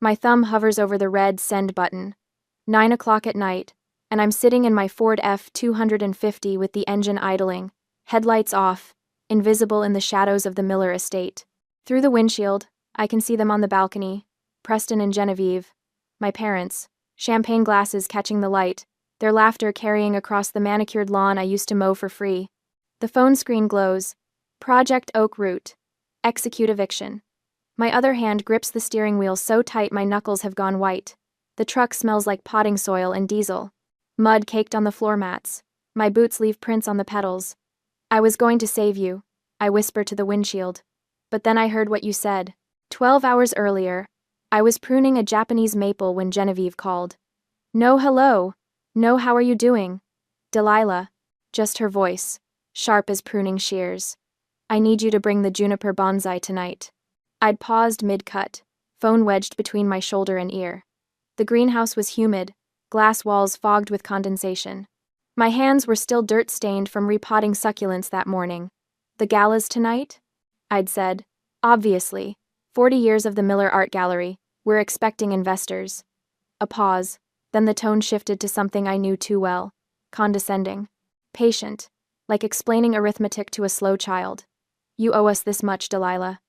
My thumb hovers over the red send button. 9 o'clock at night, and I'm sitting in my Ford F-250 with the engine idling, headlights off, invisible in the shadows of the Miller estate. Through the windshield, I can see them on the balcony, Preston and Genevieve, my parents, champagne glasses catching the light, their laughter carrying across the manicured lawn I used to mow for free. The phone screen glows. Project Oak Route. Execute eviction. My other hand grips the steering wheel so tight my knuckles have gone white. The truck smells like potting soil and diesel. Mud caked on the floor mats. My boots leave prints on the pedals. I was going to save you, I whisper to the windshield. But then I heard what you said. 12 hours earlier, I was pruning a Japanese maple when Genevieve called. No hello. No how are you doing? Delilah. Just her voice, sharp as pruning shears. I need you to bring the juniper bonsai tonight. I'd paused mid-cut, phone wedged between my shoulder and ear. The greenhouse was humid, glass walls fogged with condensation. My hands were still dirt-stained from repotting succulents that morning. The galas tonight? I'd said. Obviously. 40 years of the Miller Art Gallery. We're expecting investors. A pause. Then the tone shifted to something I knew too well. Condescending. Patient. Like explaining arithmetic to a slow child. You owe us this much, Delilah.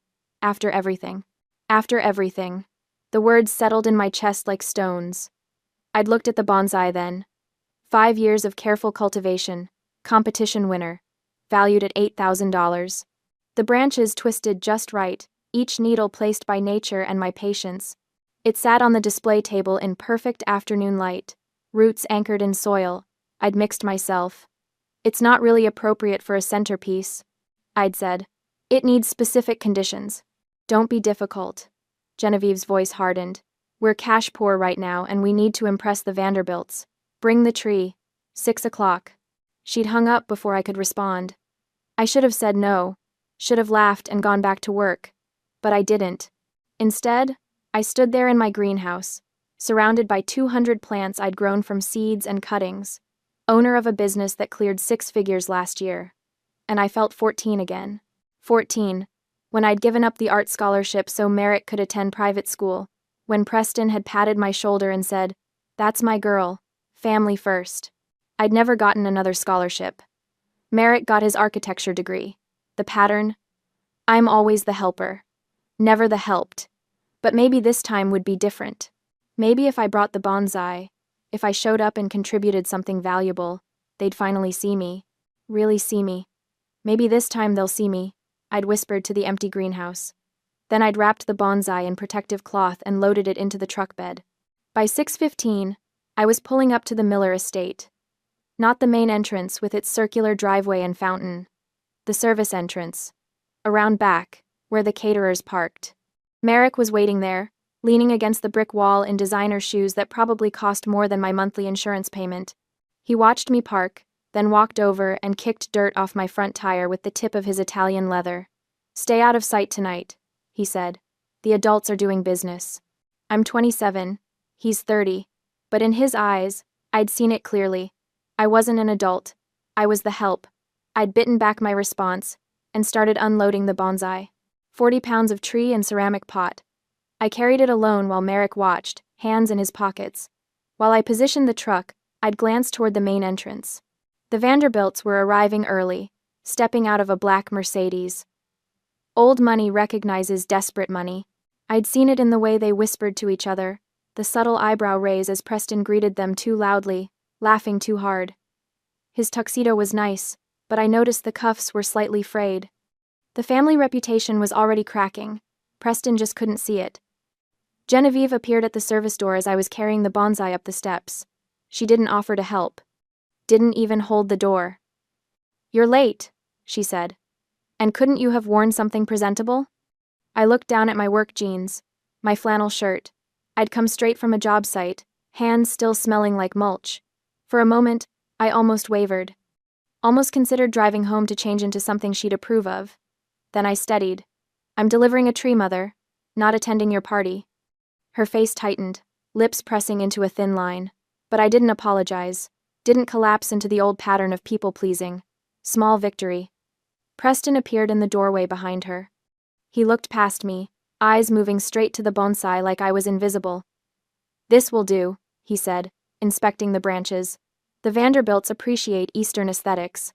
After everything. After everything. The words settled in my chest like stones. I'd looked at the bonsai then. 5 years of careful cultivation. Competition winner. Valued at $8,000. The branches twisted just right, each needle placed by nature and my patience. It sat on the display table in perfect afternoon light, roots anchored in soil. I'd mixed myself. It's not really appropriate for a centerpiece, I'd said. It needs specific conditions. Don't be difficult. Genevieve's voice hardened. We're cash poor right now and we need to impress the Vanderbilts. Bring the tree. 6 o'clock. She'd hung up before I could respond. I should have said no, should have laughed and gone back to work. But I didn't. Instead, I stood there in my greenhouse, surrounded by 200 plants I'd grown from seeds and cuttings, owner of a business that cleared 6 figures last year. And I felt 14 again. 14, when I'd given up the art scholarship so Merrick could attend private school, when Preston had patted my shoulder and said, "That's my girl, family first." I'd never gotten another scholarship. Merrick got his architecture degree. The pattern? I'm always the helper. Never the helped. But maybe this time would be different. Maybe if I brought the bonsai, if I showed up and contributed something valuable, they'd finally see me. Really see me. Maybe this time they'll see me, I'd whispered to the empty greenhouse. Then I'd wrapped the bonsai in protective cloth and loaded it into the truck bed. By 6:15, I was pulling up to the Miller estate. Not the main entrance with its circular driveway and fountain. The service entrance. Around back, where the caterers parked. Merrick was waiting there, leaning against the brick wall in designer shoes that probably cost more than my monthly insurance payment. He watched me park, then walked over and kicked dirt off my front tire with the tip of his Italian leather. "Stay out of sight tonight," he said. "The adults are doing business." I'm 27, he's 30, but in his eyes, I'd seen it clearly. I wasn't an adult. I was the help. I'd bitten back my response and started unloading the bonsai. 40 pounds of tree and ceramic pot. I carried it alone while Merrick watched, hands in his pockets. While I positioned the truck, I'd glance toward the main entrance. The Vanderbilts were arriving early, stepping out of a black Mercedes. Old money recognizes desperate money. I'd seen it in the way they whispered to each other, the subtle eyebrow raise as Preston greeted them too loudly, laughing too hard. His tuxedo was nice, but I noticed the cuffs were slightly frayed. The family reputation was already cracking. Preston just couldn't see it. Genevieve appeared at the service door as I was carrying the bonsai up the steps. She didn't offer to help. Didn't even hold the door. "You're late," she said. "And couldn't you have worn something presentable?" I looked down at my work jeans, my flannel shirt. I'd come straight from a job site, hands still smelling like mulch. For a moment, I almost wavered. Almost considered driving home to change into something she'd approve of. Then I steadied. "I'm delivering a tree, Mother, not attending your party." Her face tightened, lips pressing into a thin line. But I didn't apologize, didn't collapse into the old pattern of people-pleasing. Small victory. Preston appeared in the doorway behind her. He looked past me, eyes moving straight to the bonsai like I was invisible. "This will do," he said, inspecting the branches. "The Vanderbilts appreciate Eastern aesthetics."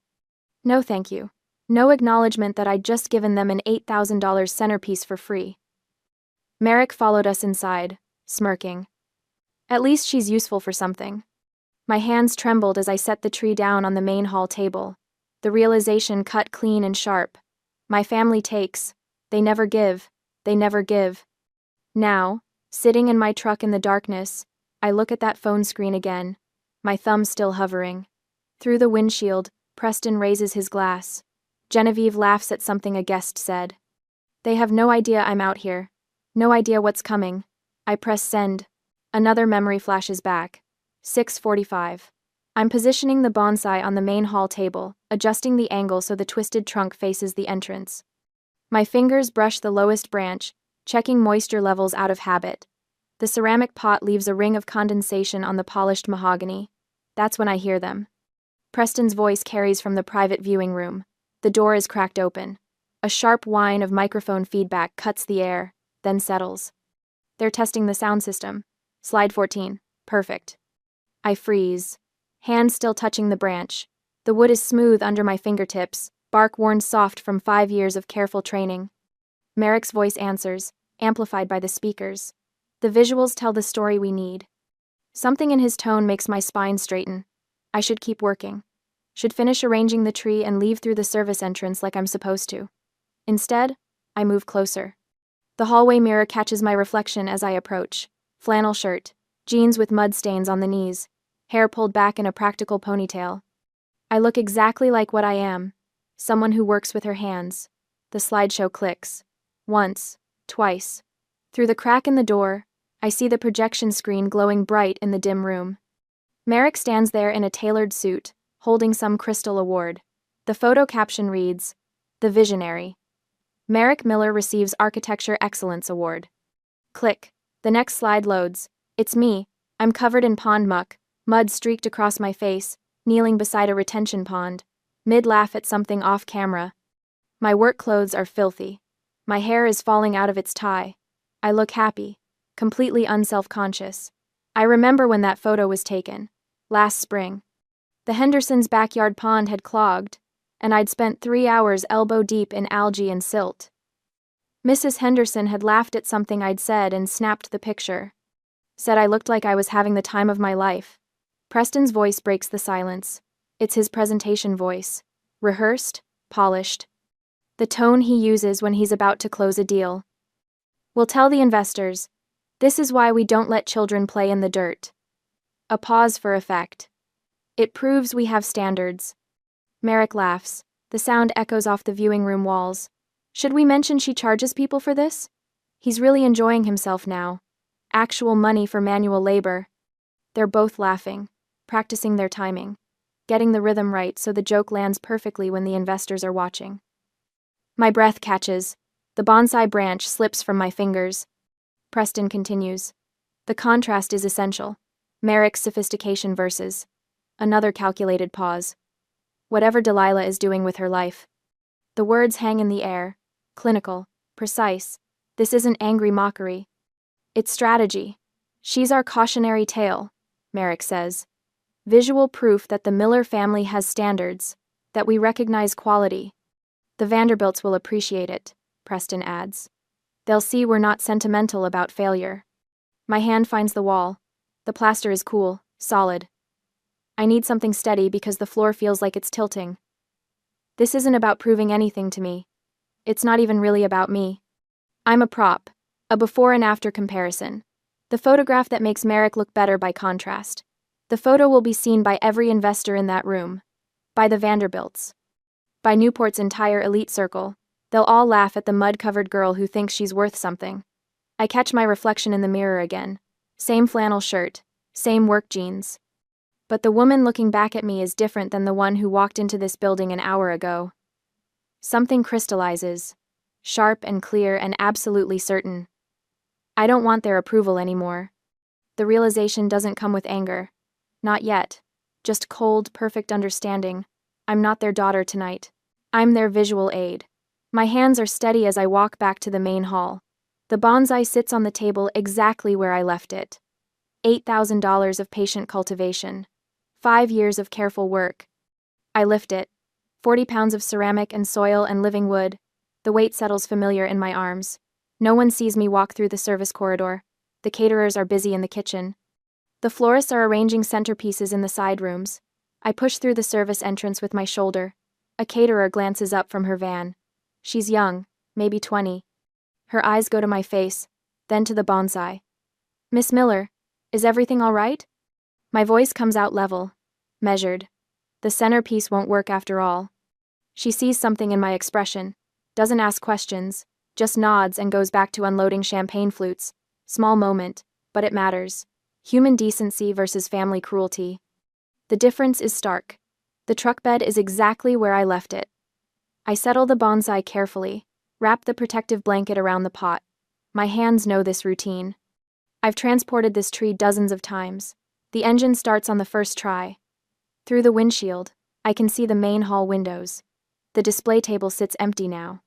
"No thank you." No acknowledgement that I'd just given them an $8,000 centerpiece for free. Merrick followed us inside, smirking. At least she's useful for something. My hands trembled as I set the tree down on the main hall table. The realization cut clean and sharp. My family takes. They never give. They never give. Now, sitting in my truck in the darkness, I look at that phone screen again, my thumb still hovering. Through the windshield, Preston raises his glass. Genevieve laughs at something a guest said. They have no idea I'm out here. No idea what's coming. I press send. Another memory flashes back. 6:45. I'm positioning the bonsai on the main hall table, adjusting the angle so the twisted trunk faces the entrance. My fingers brush the lowest branch, checking moisture levels out of habit. The ceramic pot leaves a ring of condensation on the polished mahogany. That's when I hear them. Preston's voice carries from the private viewing room. The door is cracked open. A sharp whine of microphone feedback cuts the air, then settles. They're testing the sound system. Slide 14. Perfect. I freeze. Hands still touching the branch. The wood is smooth under my fingertips, bark worn soft from 5 years of careful training. Merrick's voice answers, amplified by the speakers. The visuals tell the story we need. Something in his tone makes my spine straighten. I should keep working. Should finish arranging the tree and leave through the service entrance like I'm supposed to. Instead, I move closer. The hallway mirror catches my reflection as I approach. Flannel shirt, jeans with mud stains on the knees, hair pulled back in a practical ponytail. I look exactly like what I am, someone who works with her hands. The slideshow clicks. Once, twice. Through the crack in the door, I see the projection screen glowing bright in the dim room. Merrick stands there in a tailored suit, holding some crystal award. The photo caption reads, "The Visionary. Merrick Miller receives Architecture Excellence Award." Click. The next slide loads. It's me. I'm covered in pond muck, mud streaked across my face, kneeling beside a retention pond. Mid-laugh at something off camera. My work clothes are filthy. My hair is falling out of its tie. I look happy, completely unself-conscious. I remember when that photo was taken. Last spring. The Hendersons' backyard pond had clogged, and I'd spent 3 hours elbow-deep in algae and silt. Mrs. Henderson had laughed at something I'd said and snapped the picture. Said I looked like I was having the time of my life. Preston's voice breaks the silence. It's his presentation voice. Rehearsed, polished. The tone he uses when he's about to close a deal. We'll tell the investors. This is why we don't let children play in the dirt. A pause for effect. It proves we have standards. Merrick laughs. The sound echoes off the viewing room walls. Should we mention she charges people for this? He's really enjoying himself now. Actual money for manual labor. They're both laughing, practicing their timing, getting the rhythm right so the joke lands perfectly when the investors are watching. My breath catches. The bonsai branch slips from my fingers. Preston continues. The contrast is essential. Merrick's sophistication versus. Another calculated pause. Whatever Delilah is doing with her life. The words hang in the air. Clinical, precise. This isn't angry mockery. It's strategy. She's our cautionary tale, Merrick says. Visual proof that the Miller family has standards, that we recognize quality. The Vanderbilts will appreciate it, Preston adds. They'll see we're not sentimental about failure. My hand finds the wall. The plaster is cool, solid. I need something steady because the floor feels like it's tilting. This isn't about proving anything to me. It's not even really about me. I'm a prop, a before and after comparison. The photograph that makes Merrick look better by contrast. The photo will be seen by every investor in that room. By the Vanderbilts. By Newport's entire elite circle. They'll all laugh at the mud-covered girl who thinks she's worth something. I catch my reflection in the mirror again. Same flannel shirt. Same work jeans. But the woman looking back at me is different than the one who walked into this building an hour ago. Something crystallizes. Sharp and clear and absolutely certain. I don't want their approval anymore. The realization doesn't come with anger. Not yet. Just cold, perfect understanding. I'm not their daughter tonight. I'm their visual aid. My hands are steady as I walk back to the main hall. The bonsai sits on the table exactly where I left it. $8,000 of patient cultivation. 5 years of careful work. I lift it. 40 pounds of ceramic and soil and living wood. The weight settles familiar in my arms. No one sees me walk through the service corridor. The caterers are busy in the kitchen. The florists are arranging centerpieces in the side rooms. I push through the service entrance with my shoulder. A caterer glances up from her van. She's young, maybe 20. Her eyes go to my face, then to the bonsai. "Miss Miller, is everything all right?" My voice comes out level, measured. The centerpiece won't work after all. She sees something in my expression, doesn't ask questions, just nods and goes back to unloading champagne flutes. Small moment, but it matters. Human decency versus family cruelty. The difference is stark. The truck bed is exactly where I left it. I settle the bonsai carefully, wrap the protective blanket around the pot. My hands know this routine. I've transported this tree dozens of times. The engine starts on the first try. Through the windshield, I can see the main hall windows. The display table sits empty now.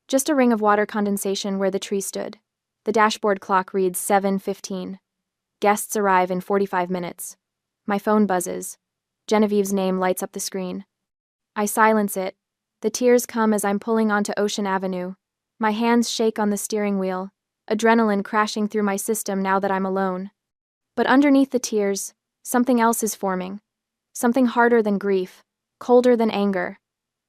Just a ring of water condensation where the tree stood. The dashboard clock reads 7:15. Guests arrive in 45 minutes. My phone buzzes. Genevieve's name lights up the screen. I silence it. The tears come as I'm pulling onto Ocean Avenue. My hands shake on the steering wheel, adrenaline crashing through my system now that I'm alone. But underneath the tears, something else is forming. Something harder than grief, colder than anger.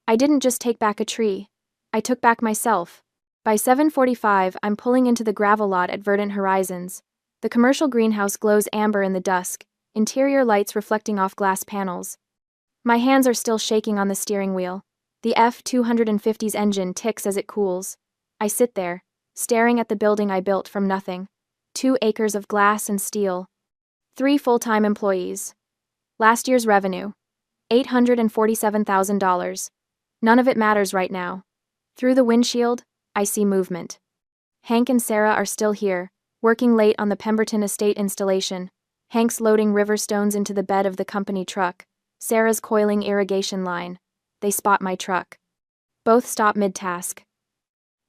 I didn't just take back a tree. I took back myself. By 7:45, I'm pulling into the gravel lot at Verdant Horizons. The commercial greenhouse glows amber in the dusk, interior lights reflecting off glass panels. My hands are still shaking on the steering wheel. The F-250's engine ticks as it cools. I sit there, staring at the building I built from nothing. 2 acres of glass and steel. 3 full-time employees. Last year's revenue, $847,000. None of it matters right now. Through the windshield, I see movement. Hank and Sarah are still here, working late on the Pemberton estate installation. Hank's loading river stones into the bed of the company truck. Sarah's coiling irrigation line. They spot my truck. Both stop mid-task.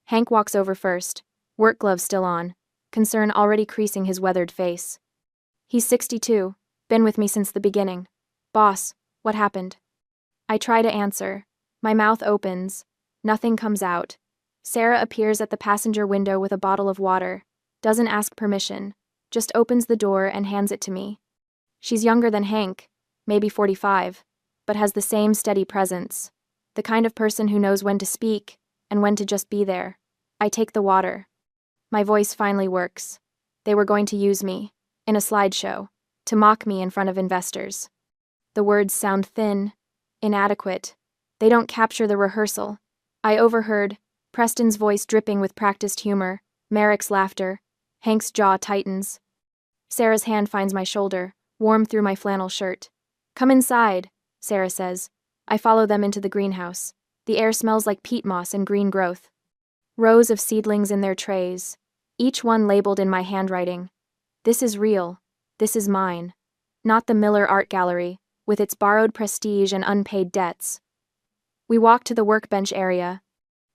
Hank walks over first, work gloves still on, concern already creasing his weathered face. He's 62, been with me since the beginning. "Boss, what happened?" I try to answer. My mouth opens. Nothing comes out. Sarah appears at the passenger window with a bottle of water. Doesn't ask permission. Just opens the door and hands it to me. She's younger than Hank, maybe 45, but has the same steady presence. The kind of person who knows when to speak and when to just be there. I take the water. My voice finally works. They were going to use me, in a slideshow, to mock me in front of investors. The words sound thin, inadequate. They don't capture the rehearsal. I overheard Preston's voice dripping with practiced humor, Merrick's laughter. Hank's jaw tightens. Sarah's hand finds my shoulder, warm through my flannel shirt. "Come inside," Sarah says. I follow them into the greenhouse. The air smells like peat moss and green growth. Rows of seedlings in their trays, each one labeled in my handwriting. This is real. This is mine. Not the Miller Art Gallery, with its borrowed prestige and unpaid debts. We walk to the workbench area.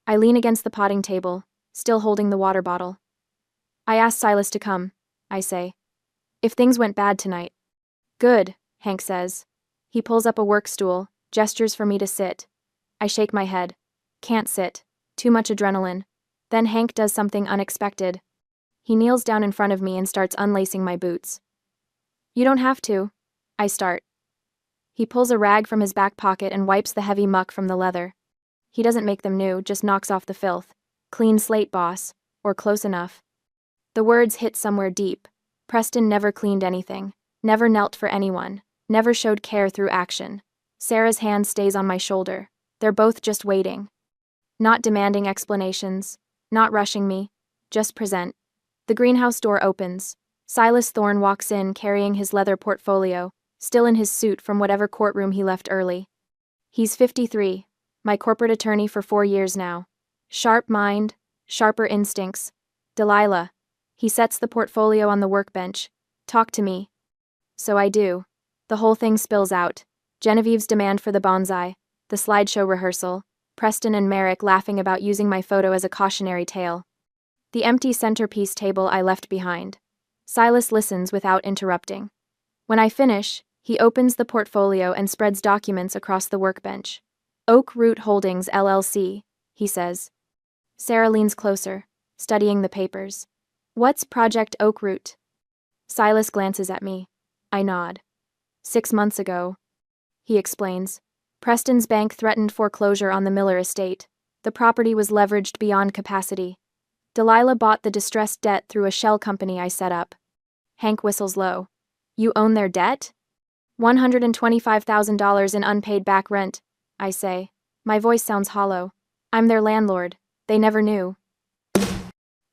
I lean against the potting table, still holding the water bottle. "I asked Silas to come," I say. "If things went bad tonight." "Good," Hank says. He pulls up a work stool, gestures for me to sit. I shake my head. Can't sit. Too much adrenaline. Then Hank does something unexpected. He kneels down in front of me and starts unlacing my boots. "You don't have to," I start. He pulls a rag from his back pocket and wipes the heavy muck from the leather. He doesn't make them new, just knocks off the filth. "Clean slate, boss," or close enough. The words hit somewhere deep. Preston never cleaned anything, never knelt for anyone, never showed care through action. Sarah's hand stays on my shoulder. They're both just waiting. Not demanding explanations, not rushing me, just present. The greenhouse door opens. Silas Thorne walks in carrying his leather portfolio, still in his suit from whatever courtroom he left early. He's 53, my corporate attorney for 4 years now. Sharp mind, sharper instincts. "Delilah." He sets the portfolio on the workbench. "Talk to me." So I do. The whole thing spills out. Genevieve's demand for the bonsai, the slideshow rehearsal, Preston and Merrick laughing about using my photo as a cautionary tale. The empty centerpiece table I left behind. Silas listens without interrupting. When I finish, he opens the portfolio and spreads documents across the workbench. Oak Root Holdings, LLC, he says. Sarah leans closer, studying the papers. What's Project Oak Root? Silas glances at me. I nod. 6 months ago, he explains. Preston's bank threatened foreclosure on the Miller estate. The property was leveraged beyond capacity. Delilah bought the distressed debt through a shell company I set up. Hank whistles low. You own their debt? $125,000 in unpaid back rent, I say. My voice sounds hollow. I'm their landlord. They never knew.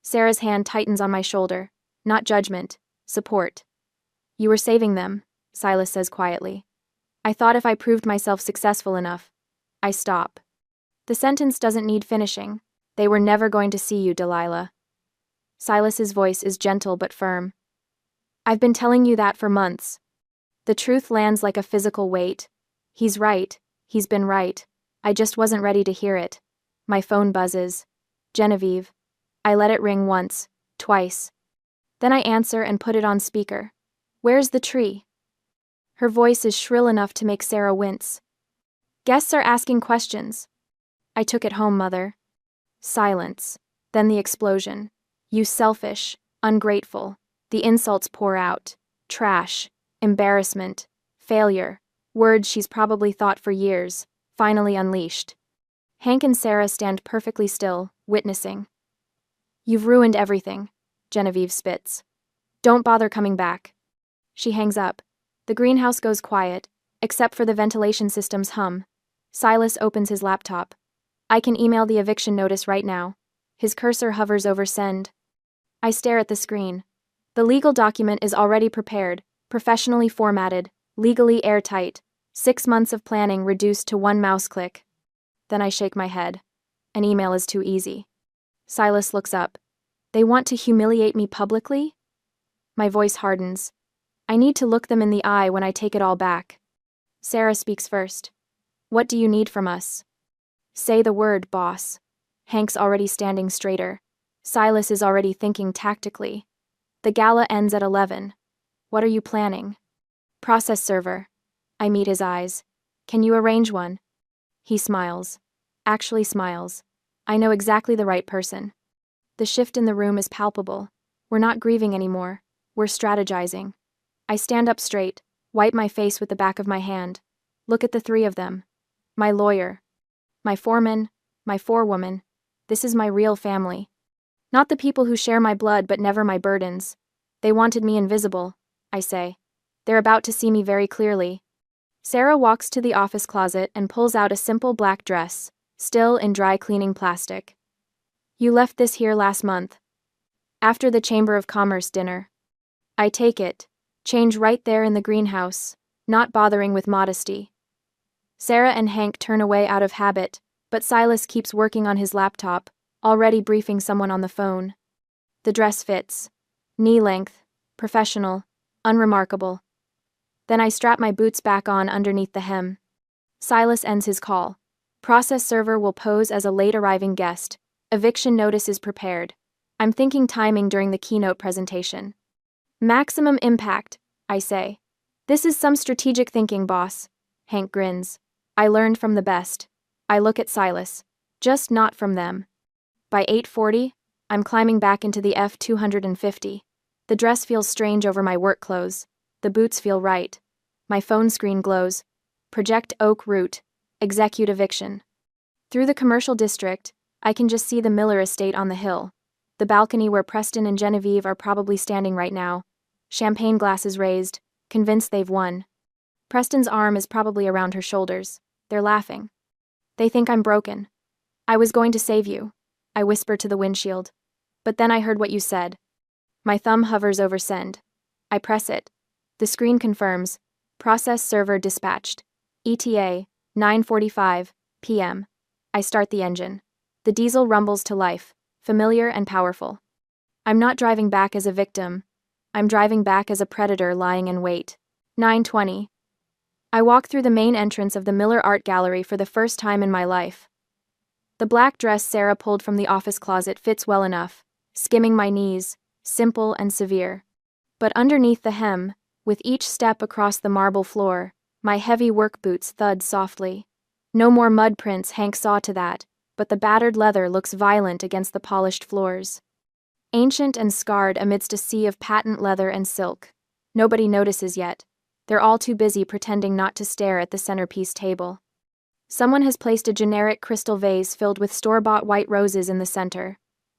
Sarah's hand tightens on my shoulder. Not judgment, support. You were saving them, Silas says quietly. I thought if I proved myself successful enough. I stop. The sentence doesn't need finishing. They were never going to see you, Delilah. Silas's voice is gentle but firm. I've been telling you that for months. The truth lands like a physical weight. He's right. He's been right. I just wasn't ready to hear it. My phone buzzes. Genevieve. I let it ring once, twice. Then I answer and put it on speaker. Where's the tree? Her voice is shrill enough to make Sarah wince. Guests are asking questions. I took it home, Mother. Silence. Then the explosion. You selfish, ungrateful. The insults pour out. Trash, embarrassment, failure. Words she's probably thought for years, finally unleashed. Hank and Sarah stand perfectly still, witnessing. You've ruined everything, Genevieve spits. Don't bother coming back. She hangs up. The greenhouse goes quiet, except for the ventilation system's hum. Silas opens his laptop. I can email the eviction notice right now. His cursor hovers over send. I stare at the screen. The legal document is already prepared, professionally formatted, legally airtight. 6 months of planning reduced to 1 mouse click. Then I shake my head. An email is too easy. Silas looks up. They want to humiliate me publicly? My voice hardens. I need to look them in the eye when I take it all back. Sarah speaks first. What do you need from us? Say the word, boss. Hank's already standing straighter. Silas is already thinking tactically. The gala ends at 11. What are you planning? Process server. I meet his eyes. Can you arrange one? He smiles. Actually smiles. I know exactly the right person. The shift in the room is palpable. We're not grieving anymore. We're strategizing. I stand up straight, wipe my face with the back of my hand. Look at the 3 of them. My lawyer. My foreman. My forewoman. This is my real family. Not the people who share my blood but never my burdens. They wanted me invisible, I say. They're about to see me very clearly. Sarah walks to the office closet and pulls out a simple black dress, still in dry cleaning plastic. You left this here last month. After the Chamber of Commerce dinner. I take it, change right there in the greenhouse, not bothering with modesty. Sarah and Hank turn away out of habit, but Silas keeps working on his laptop, already briefing someone on the phone. The dress fits. Knee length, professional, unremarkable. Then I strap my boots back on underneath the hem. Silas ends his call. Process server will pose as a late arriving guest. Eviction notice is prepared. I'm thinking timing during the keynote presentation. Maximum impact, I say. This is some strategic thinking, boss. Hank grins. I learned from the best. I look at Silas. Just not from them. By 8:40, I'm climbing back into the F-250. The dress feels strange over my work clothes. The boots feel right. My phone screen glows. Project Oak Root. Execute eviction. Through the commercial district, I can just see the Miller estate on the hill. The balcony where Preston and Genevieve are probably standing right now. Champagne glasses raised, convinced they've won. Preston's arm is probably around her shoulders. They're laughing. They think I'm broken. I was going to save you, I whisper to the windshield. But then I heard what you said. My thumb hovers over send. I press it. The screen confirms. Process server dispatched. ETA, 9:45 p.m. I start the engine. The diesel rumbles to life, familiar and powerful. I'm not driving back as a victim. I'm driving back as a predator lying in wait. 9:20. I walk through the main entrance of the Miller Art Gallery for the first time in my life. The black dress Sarah pulled from the office closet fits well enough, skimming my knees, simple and severe. But underneath the hem, with each step across the marble floor, my heavy work boots thud softly. No more mud prints, Hank saw to that, but the battered leather looks violent against the polished floors. Ancient and scarred amidst a sea of patent leather and silk. Nobody notices yet. They're all too busy pretending not to stare at the centerpiece table. Someone has placed a generic crystal vase filled with store-bought white roses in the center.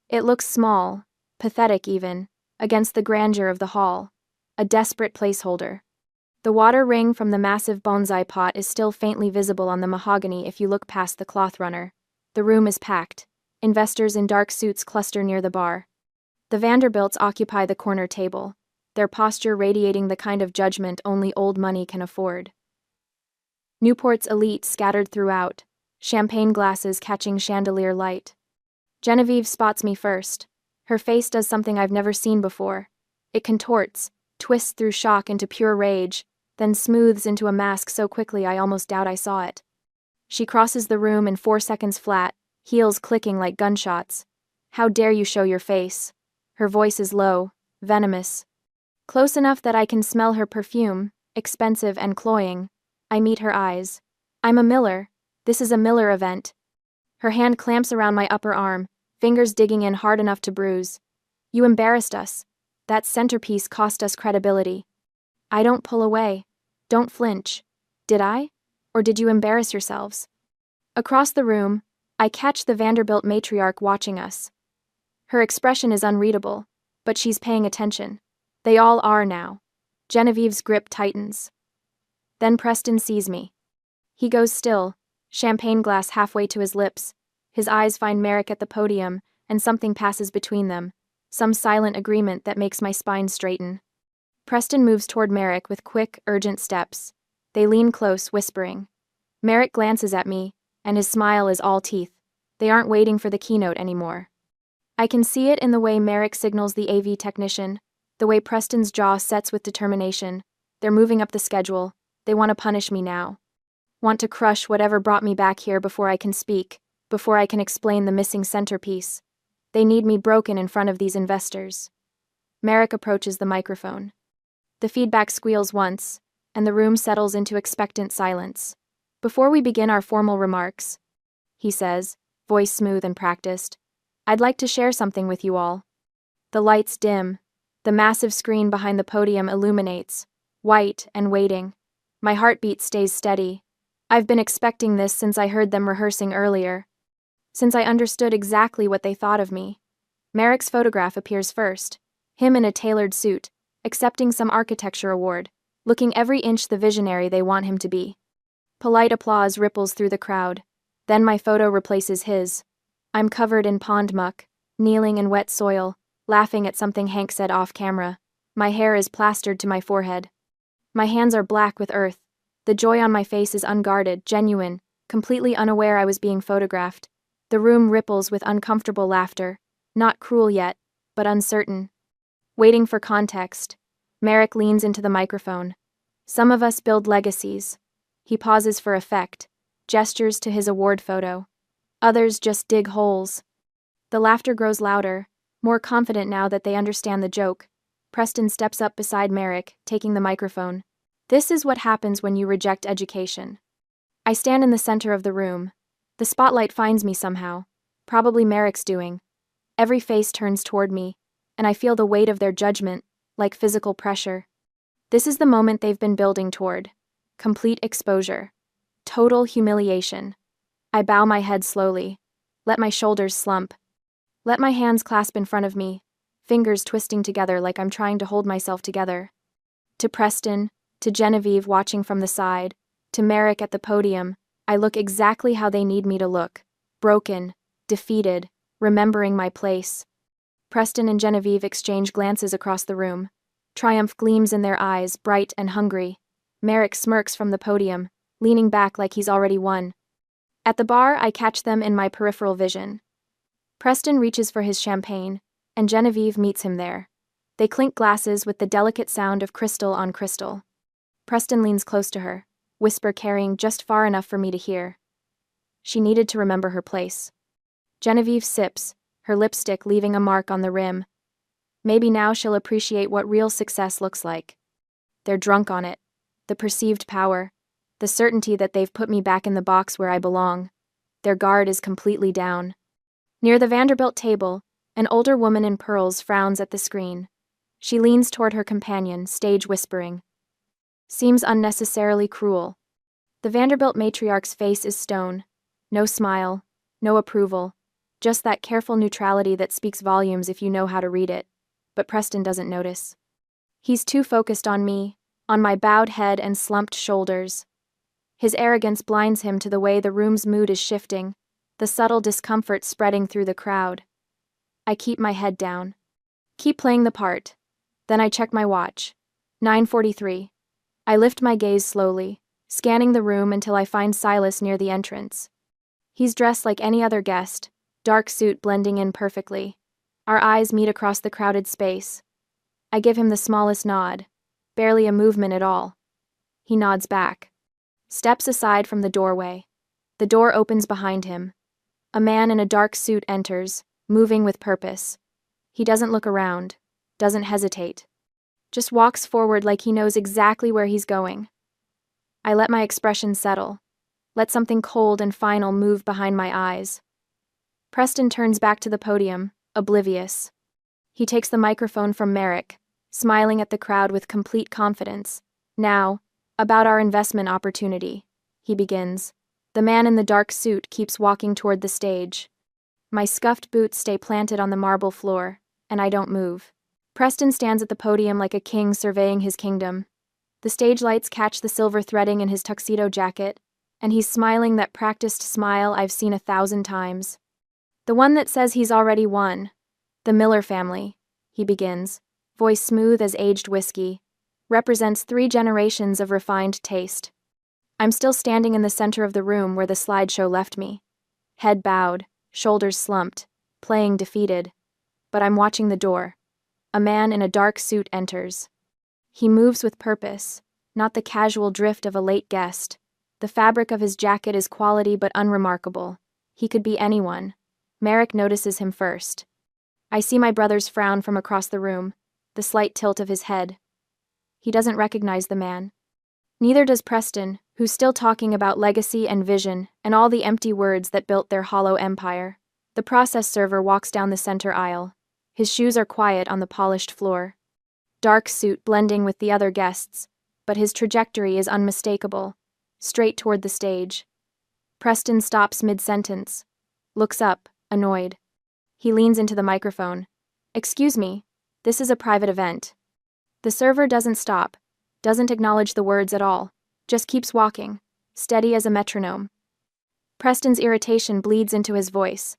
It looks small, pathetic even, against the grandeur of the hall. A desperate placeholder. The water ring from the massive bonsai pot is still faintly visible on the mahogany if you look past the cloth runner. The room is packed. Investors in dark suits cluster near the bar. The Vanderbilts occupy the corner table, their posture radiating the kind of judgment only old money can afford. Newport's elite scattered throughout, champagne glasses catching chandelier light. Genevieve spots me first. Her face does something I've never seen before. It contorts, twists through shock into pure rage, then smooths into a mask so quickly I almost doubt I saw it. She crosses the room in 4 seconds flat, heels clicking like gunshots. How dare you show your face? Her voice is low, venomous. Close enough that I can smell her perfume, expensive and cloying. I meet her eyes. I'm a Miller. This is a Miller event. Her hand clamps around my upper arm, fingers digging in hard enough to bruise. You embarrassed us. That centerpiece cost us credibility. I don't pull away. Don't flinch. Did I? Or did you embarrass yourselves? Across the room, I catch the Vanderbilt matriarch watching us. Her expression is unreadable, but she's paying attention. They all are now. Genevieve's grip tightens. Then Preston sees me. He goes still, champagne glass halfway to his lips. His eyes find Merrick at the podium, and something passes between them, some silent agreement that makes my spine straighten. Preston moves toward Merrick with quick, urgent steps. They lean close, whispering. Merrick glances at me, and his smile is all teeth. They aren't waiting for the keynote anymore. I can see it in the way Merrick signals the AV technician, the way Preston's jaw sets with determination. They're moving up the schedule. They want to punish me now. Want to crush whatever brought me back here before I can speak, before I can explain the missing centerpiece. They need me broken in front of these investors. Merrick approaches the microphone. The feedback squeals once, and the room settles into expectant silence. Before we begin our formal remarks, he says, voice smooth and practiced, I'd like to share something with you all. The lights dim. The massive screen behind the podium illuminates, white and waiting. My heartbeat stays steady. I've been expecting this since I heard them rehearsing earlier. Since I understood exactly what they thought of me. Merrick's photograph appears first. Him in a tailored suit, accepting some architecture award, looking every inch the visionary they want him to be. Polite applause ripples through the crowd. Then my photo replaces his. I'm covered in pond muck, kneeling in wet soil, laughing at something Hank said off camera. My hair is plastered to my forehead. My hands are black with earth. The joy on my face is unguarded, genuine, completely unaware I was being photographed. The room ripples with uncomfortable laughter, not cruel yet, but uncertain. Waiting for context, Merrick leans into the microphone. Some of us build legacies. He pauses for effect, gestures to his award photo. Others just dig holes. The laughter grows louder, more confident now that they understand the joke. Preston steps up beside Merrick, taking the microphone. This is what happens when you reject education. I stand in the center of the room. The spotlight finds me somehow. Probably Merrick's doing. Every face turns toward me, and I feel the weight of their judgment, like physical pressure. This is the moment they've been building toward. Complete exposure. Total humiliation. I bow my head slowly. Let my shoulders slump. Let my hands clasp in front of me, fingers twisting together like I'm trying to hold myself together. To Preston, to Genevieve watching from the side, to Merrick at the podium, I look exactly how they need me to look. Broken, defeated, remembering my place. Preston and Genevieve exchange glances across the room. Triumph gleams in their eyes, bright and hungry. Merrick smirks from the podium, leaning back like he's already won. At the bar, I catch them in my peripheral vision. Preston reaches for his champagne, and Genevieve meets him there. They clink glasses with the delicate sound of crystal on crystal. Preston leans close to her, whisper carrying just far enough for me to hear. She needed to remember her place. Genevieve sips, her lipstick leaving a mark on the rim. Maybe now she'll appreciate what real success looks like. They're drunk on it. The perceived power. The certainty that they've put me back in the box where I belong. Their guard is completely down. Near the Vanderbilt table, an older woman in pearls frowns at the screen. She leans toward her companion, stage whispering. Seems unnecessarily cruel. The Vanderbilt matriarch's face is stone. No smile, no approval. Just that careful neutrality that speaks volumes if you know how to read it. But Preston doesn't notice. He's too focused on me, on my bowed head and slumped shoulders. His arrogance blinds him to the way the room's mood is shifting, the subtle discomfort spreading through the crowd. I keep my head down. Keep playing the part. Then I check my watch. 9:43. I lift my gaze slowly, scanning the room until I find Silas near the entrance. He's dressed like any other guest, dark suit blending in perfectly. Our eyes meet across the crowded space. I give him the smallest nod, barely a movement at all. He nods back. Steps aside from the doorway. The door opens behind him. A man in a dark suit enters, moving with purpose. He doesn't look around, doesn't hesitate. Just walks forward like he knows exactly where he's going. I let my expression settle. Let something cold and final move behind my eyes. Preston turns back to the podium, oblivious. He takes the microphone from Merrick, smiling at the crowd with complete confidence. Now, about our investment opportunity, he begins. The man in the dark suit keeps walking toward the stage. My scuffed boots stay planted on the marble floor, and I don't move. Preston stands at the podium like a king surveying his kingdom. The stage lights catch the silver threading in his tuxedo jacket, and he's smiling that practiced smile I've seen 1,000 times. The one that says he's already won. The Miller family, he begins, voice smooth as aged whiskey, represents 3 generations of refined taste. I'm still standing in the center of the room where the slideshow left me. Head bowed, shoulders slumped, playing defeated. But I'm watching the door. A man in a dark suit enters. He moves with purpose, not the casual drift of a late guest. The fabric of his jacket is quality but unremarkable. He could be anyone. Merrick notices him first. I see my brother's frown from across the room, the slight tilt of his head. He doesn't recognize the man. Neither does Preston, who's still talking about legacy and vision and all the empty words that built their hollow empire. The process server walks down the center aisle. His shoes are quiet on the polished floor. Dark suit blending with the other guests, but his trajectory is unmistakable, straight toward the stage. Preston stops mid-sentence, looks up, annoyed. He leans into the microphone. Excuse me, this is a private event. The server doesn't stop, doesn't acknowledge the words at all, just keeps walking, steady as a metronome. Preston's irritation bleeds into his voice.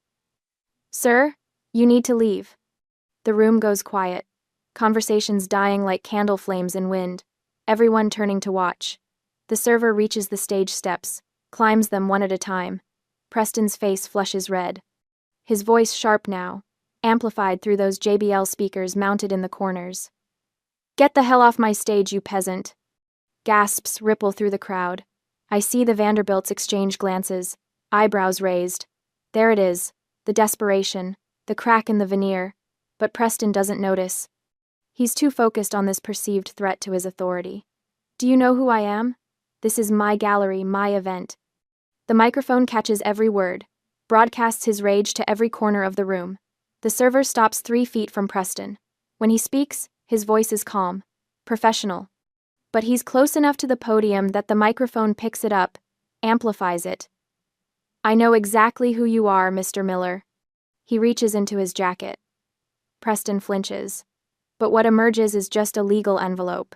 Sir, you need to leave. The room goes quiet, conversations dying like candle flames in wind, everyone turning to watch. The server reaches the stage steps, climbs them one at a time. Preston's face flushes red. His voice sharp now, amplified through those JBL speakers mounted in the corners. Get the hell off my stage, you peasant. Gasps ripple through the crowd. I see the Vanderbilts exchange glances, eyebrows raised. There it is, the desperation, the crack in the veneer, but Preston doesn't notice. He's too focused on this perceived threat to his authority. Do you know who I am? This is my gallery, my event. The microphone catches every word, broadcasts his rage to every corner of the room. The server stops 3 feet from Preston. When he speaks, his voice is calm, professional. But he's close enough to the podium that the microphone picks it up, amplifies it. I know exactly who you are, Mr. Miller. He reaches into his jacket. Preston flinches. But what emerges is just a legal envelope.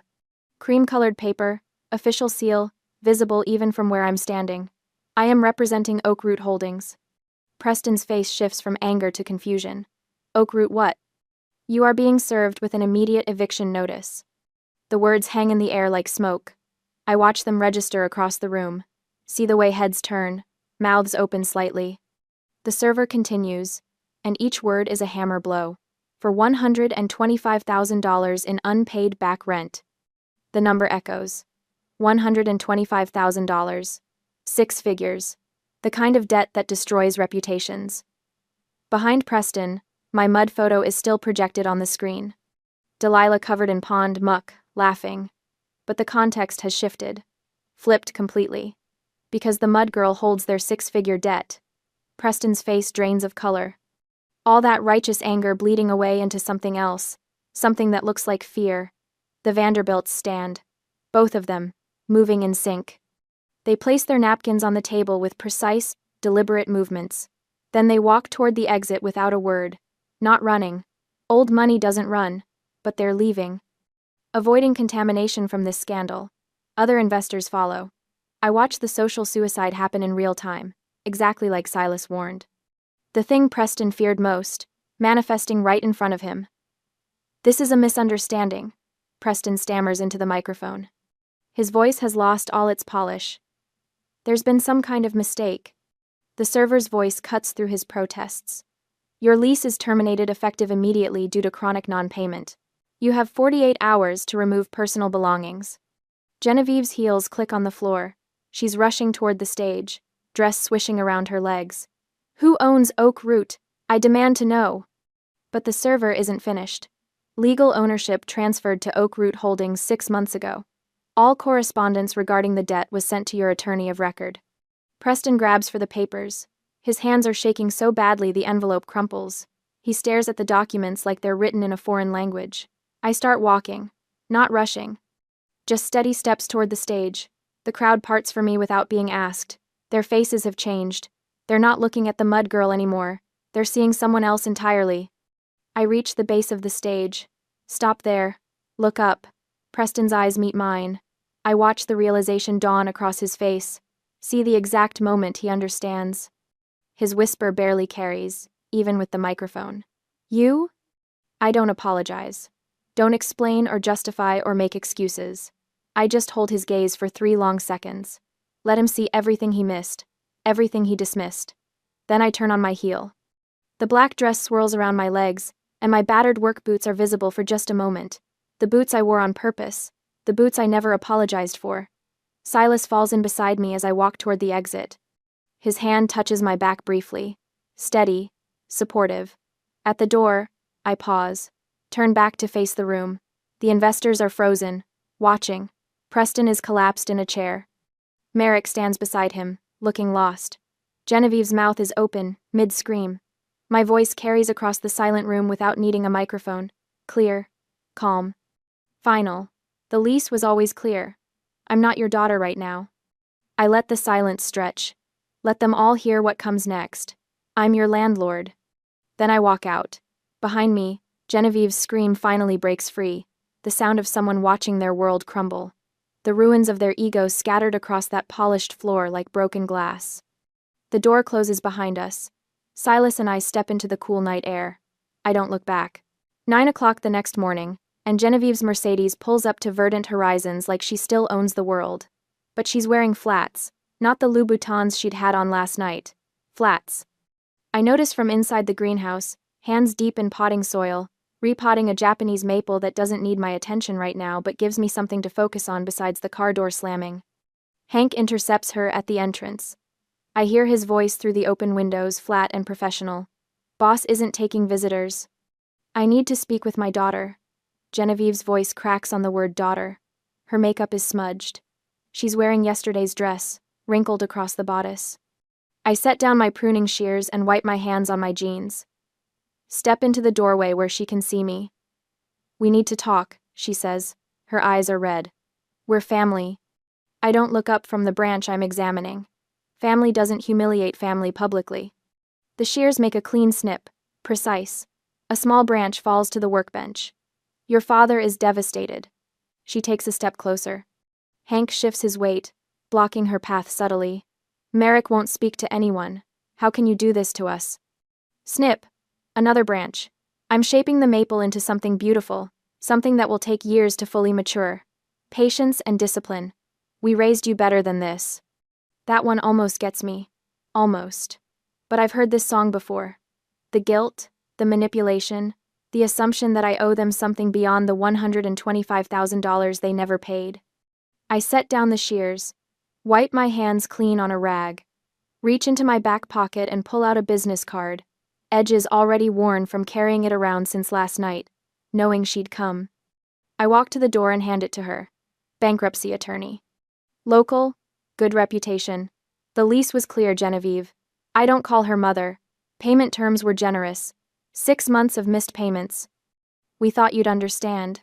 Cream-colored paper, official seal, visible even from where I'm standing. I am representing Oakroot Holdings. Preston's face shifts from anger to confusion. Oakroot what? You are being served with an immediate eviction notice. The words hang in the air like smoke. I watch them register across the room, see the way heads turn, mouths open slightly. The server continues, and each word is a hammer blow. For $125,000 in unpaid back rent. The number echoes. $125,000. 6 figures. The kind of debt that destroys reputations. Behind Preston, My mud photo is still projected on the screen. Delilah covered in pond muck, laughing. But the context has shifted. Flipped completely. Because the mud girl holds their six-figure debt. Preston's face drains of color. All that righteous anger bleeding away into something else. Something that looks like fear. The Vanderbilts stand. Both of them, moving in sync. They place their napkins on the table with precise, deliberate movements. Then they walk toward the exit without a word. Not running. Old money doesn't run. But they're leaving. Avoiding contamination from this scandal. Other investors follow. I watch the social suicide happen in real time, exactly like Silas warned. The thing Preston feared most, manifesting right in front of him. "This is a misunderstanding," Preston stammers into the microphone. His voice has lost all its polish. "There's been some kind of mistake." The server's voice cuts through his protests. "Your lease is terminated effective immediately due to chronic non-payment. You have 48 hours to remove personal belongings." Genevieve's heels click on the floor. She's rushing toward the stage, dress swishing around her legs. "Who owns Oak Root? I demand to know." But the server isn't finished. Legal ownership transferred to Oak Root Holdings 6 months ago. All correspondence regarding the debt was sent to your attorney of record. Preston grabs for the papers. His hands are shaking so badly the envelope crumples. He stares at the documents like they're written in a foreign language. I start walking. Not rushing. Just steady steps toward the stage. The crowd parts for me without being asked. Their faces have changed. They're not looking at the mud girl anymore. They're seeing someone else entirely. I reach the base of the stage. Stop there. Look up. Preston's eyes meet mine. I watch the realization dawn across his face. See the exact moment he understands. His whisper barely carries, even with the microphone. "You?" I don't apologize. Don't explain or justify or make excuses. I just hold his gaze for 3 long seconds. Let him see everything he missed, everything he dismissed. Then I turn on my heel. The black dress swirls around my legs, and my battered work boots are visible for just a moment. The boots I wore on purpose, the boots I never apologized for. Silas falls in beside me as I walk toward the exit. His hand touches my back briefly. Steady, supportive. At the door, I pause. Turn back to face the room. The investors are frozen, watching. Preston is collapsed in a chair. Merrick stands beside him, looking lost. Genevieve's mouth is open, mid-scream. My voice carries across the silent room without needing a microphone. Clear. Calm. Final. The lease was always clear. I'm not your daughter right now. I let the silence stretch. Let them all hear what comes next. I'm your landlord. Then I walk out. Behind me, Genevieve's scream finally breaks free, the sound of someone watching their world crumble. The ruins of their ego scattered across that polished floor like broken glass. The door closes behind us. Silas and I step into the cool night air. I don't look back. 9 o'clock the next morning, and Genevieve's Mercedes pulls up to verdant horizons like she still owns the world. But she's wearing flats, not the Louboutins she'd had on last night. Flats. I notice from inside the greenhouse, hands deep in potting soil, repotting a Japanese maple that doesn't need my attention right now but gives me something to focus on besides the car door slamming. Hank intercepts her at the entrance. I hear his voice through the open windows, flat and professional. "Boss isn't taking visitors." "I need to speak with my daughter." Genevieve's voice cracks on the word daughter. Her makeup is smudged. She's wearing yesterday's dress, wrinkled across the bodice. I set down my pruning shears and wipe my hands on my jeans. Step into the doorway where she can see me. "We need to talk," she says. Her eyes are red. "We're family." I don't look up from the branch I'm examining. Family doesn't humiliate family publicly. The shears make a clean snip, precise. A small branch falls to the workbench. "Your father is devastated." She takes a step closer. Hank shifts his weight, blocking her path subtly. "Merrick won't speak to anyone. How can you do this to us?" Snip. Another branch. "I'm shaping the maple into something beautiful, something that will take years to fully mature. Patience and discipline. We raised you better than this." That one almost gets me. Almost. But I've heard this song before. The guilt, the manipulation, the assumption that I owe them something beyond the $125,000 they never paid. I set down the shears, wipe my hands clean on a rag, reach into my back pocket and pull out a business card. edges already worn from carrying it around since last night, knowing she'd come. I walk to the door and hand it to her. Bankruptcy attorney. Local, good reputation. The lease was clear, Genevieve. I don't call her mother. Payment terms were generous. 6 months of missed payments. We thought you'd understand.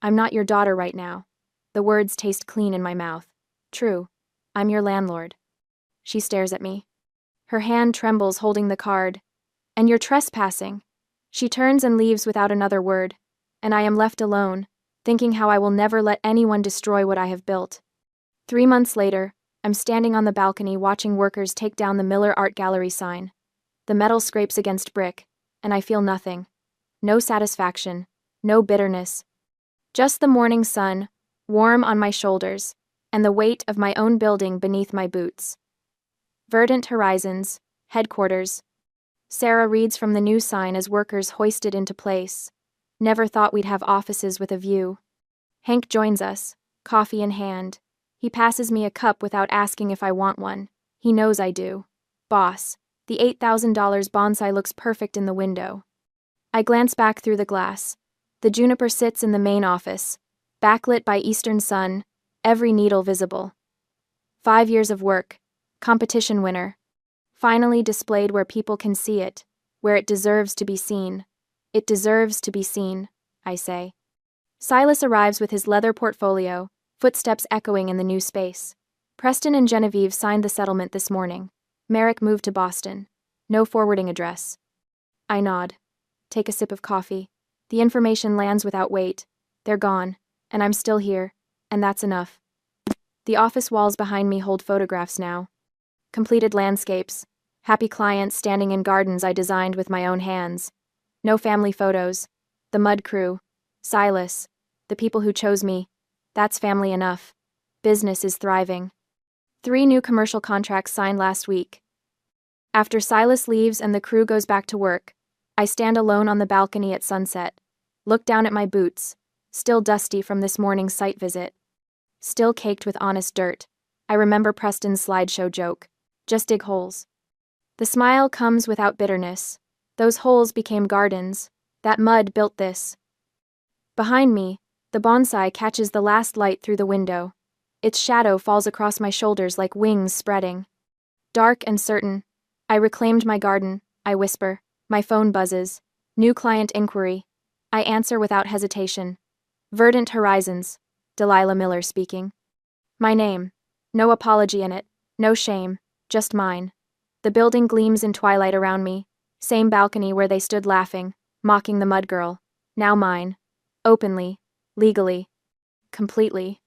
I'm not your daughter right now. The words taste clean in my mouth. True. I'm your landlord. She stares at me. Her hand trembles holding the card. And you're trespassing. She turns and leaves without another word, and I am left alone, thinking how I will never let anyone destroy what I have built. 3 months later, I'm standing on the balcony watching workers take down the Miller Art Gallery sign. The metal scrapes against brick, and I feel nothing. No satisfaction, no bitterness. Just the morning sun, warm on my shoulders, and the weight of my own building beneath my boots. Verdant horizons, headquarters. Sarah reads from the new sign as workers hoist it into place. Never thought we'd have offices with a view. Hank joins us, coffee in hand. He passes me a cup without asking if I want one. He knows I do. Boss, the $8,000 bonsai looks perfect in the window. I glance back through the glass. The juniper sits in the main office, backlit by eastern sun, every needle visible. 5 years of work, competition winner. Finally displayed where people can see it, where it deserves to be seen. It deserves to be seen, I say. Silas arrives with his leather portfolio, footsteps echoing in the new space. Preston and Genevieve signed the settlement this morning. Merrick moved to Boston. No forwarding address. I nod. Take a sip of coffee. The information lands without weight. They're gone, and I'm still here, and that's enough. The office walls behind me hold photographs now. Completed landscapes. Happy clients standing in gardens I designed with my own hands. No family photos. The mud crew. Silas. The people who chose me. That's family enough. Business is thriving. 3 new commercial contracts signed last week. After Silas leaves and the crew goes back to work, I stand alone on the balcony at sunset, look down at my boots, still dusty from this morning's site visit. Still caked with honest dirt. I remember Preston's slideshow joke. Just dig holes. The smile comes without bitterness. Those holes became gardens. That mud built this. Behind me, the bonsai catches the last light through the window. Its shadow falls across my shoulders like wings spreading. Dark and certain. I reclaimed my garden, I whisper. My phone buzzes. New client inquiry. I answer without hesitation. Verdant horizons. Delilah Miller speaking. My name. No apology in it. No shame. Just mine. The building gleams in twilight around me. Same balcony where they stood laughing, mocking the mud girl. Now mine. Openly. Legally. Completely.